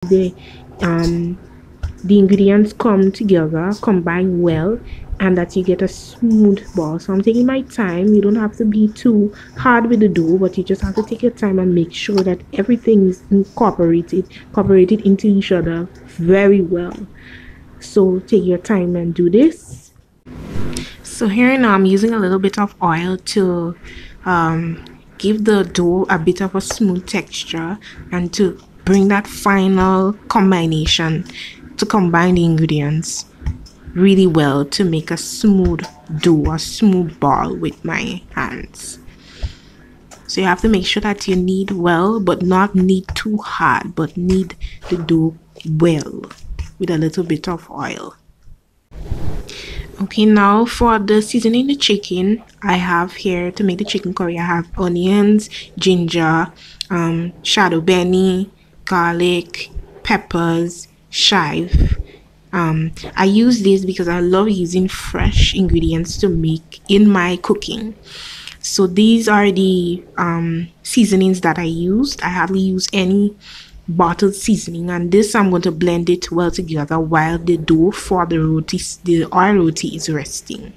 the um the ingredients come together, combine well, and that you get a smooth ball. So I'm taking my time. You don't have to be too hard with the dough, but you just have to take your time and make sure that everything is incorporated into each other very well. So take your time and do this. So here now I'm using a little bit of oil to give the dough a bit of a smooth texture and to bring that final combination, to combine the ingredients really well to make a smooth dough, a smooth ball with my hands. So you have to make sure that you knead well, but not knead too hard, but knead the dough well with a little bit of oil. Okay, now for the seasoning the chicken, I have here to make the chicken curry. I have onions, ginger, shadow benny, garlic, peppers, chive. I use this because I love using fresh ingredients to make in my cooking. So these are the seasonings that I used. I hardly use any bottled seasoning, and this I'm going to blend it well together while the dough for the oil roti is resting.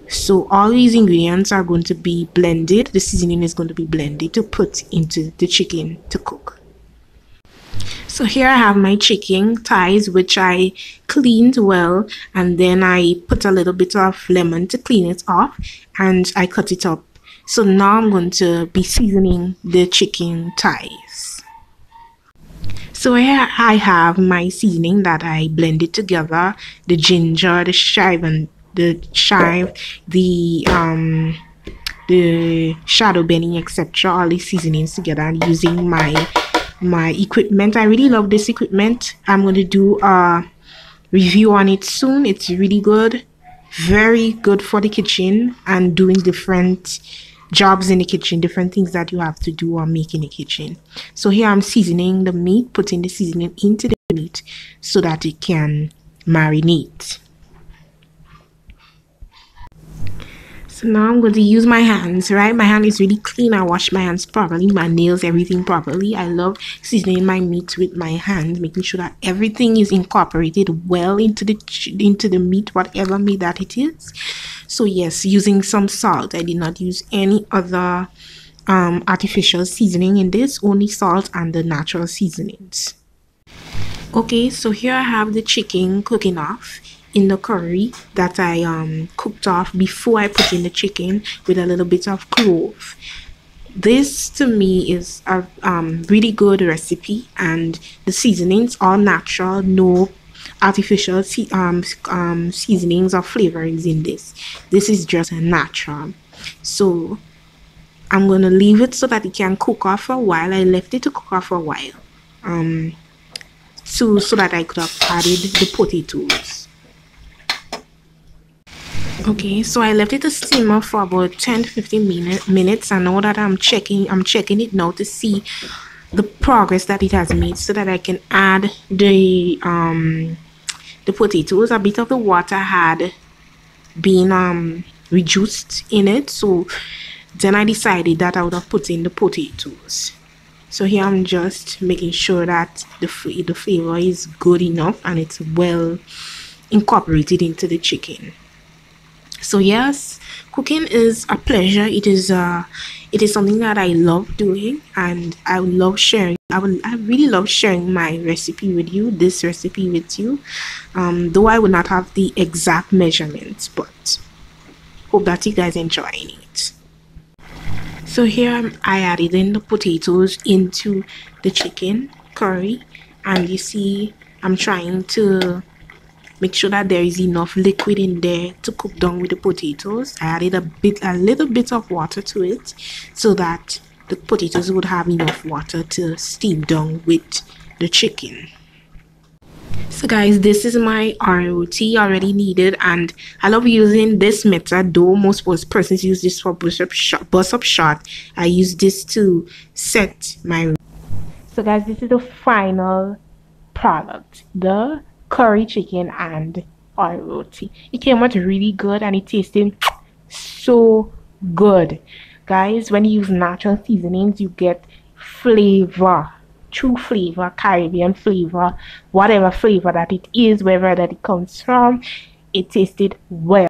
So all these ingredients are going to be blended. The seasoning is going to be blended to put into the chicken to cook. So here I have my chicken thighs, which I cleaned well, and then I put a little bit of lemon to clean it off, and I cut it up. So now I'm going to be seasoning the chicken thighs. So here I have my seasoning that I blended together: the ginger, the chive, the shadow benny, etc. All these seasonings together, and using my equipment. I really love this equipment. I'm going to do a review on it soon. It's really good, very good for the kitchen and doing different jobs in the kitchen, different things that you have to do or make in the kitchen. So here I'm seasoning the meat, putting the seasoning into the meat so that it can marinate. So now I'm going to use my hands, right? My hand is really clean. I wash my hands properly, my nails, everything properly. I love seasoning my meat with my hands, making sure that everything is incorporated well into the meat, whatever meat that it is. So yes, using some salt. I did not use any other artificial seasoning in this, only salt and the natural seasonings. Okay, so here I have the chicken cooking off in the curry that I cooked off before I put in the chicken with a little bit of clove. This to me is a really good recipe, and the seasonings are natural, no artificial seasonings or flavorings in this. This is just natural. So I'm gonna leave it so that it can cook off for a while. I left it to cook off for a while so that I could have added the potatoes. Okay, so I left it to simmer for about 10-15 minutes, and now that I'm checking it now to see the progress that it has made, so that I can add the potatoes. A bit of the water had been reduced in it, so then I decided that I would have put in the potatoes. So here I'm just making sure that the flavor is good enough and it's well incorporated into the chicken. So yes, cooking is a pleasure. It is something that I love doing, and I love sharing. I really love sharing my recipe with you, this recipe with you, though I would not have the exact measurements, but hope that you guys enjoying it. So here I added in the potatoes into the chicken curry, and you see I'm trying to make sure that there is enough liquid in there to cook down with the potatoes. I added a little bit of water to it so that the potatoes would have enough water to steam down with the chicken. So guys, this is my roti already kneaded, and I love using this method, though most persons use this for bust up shot. I use this to set my. So guys, this is the final product, the curry chicken and oil roti. It came out really good, and it tasted so good. Guys, when you use natural seasonings, you get flavor. true flavor, Caribbean flavor, whatever flavor that it is, wherever that it comes from. It tasted well.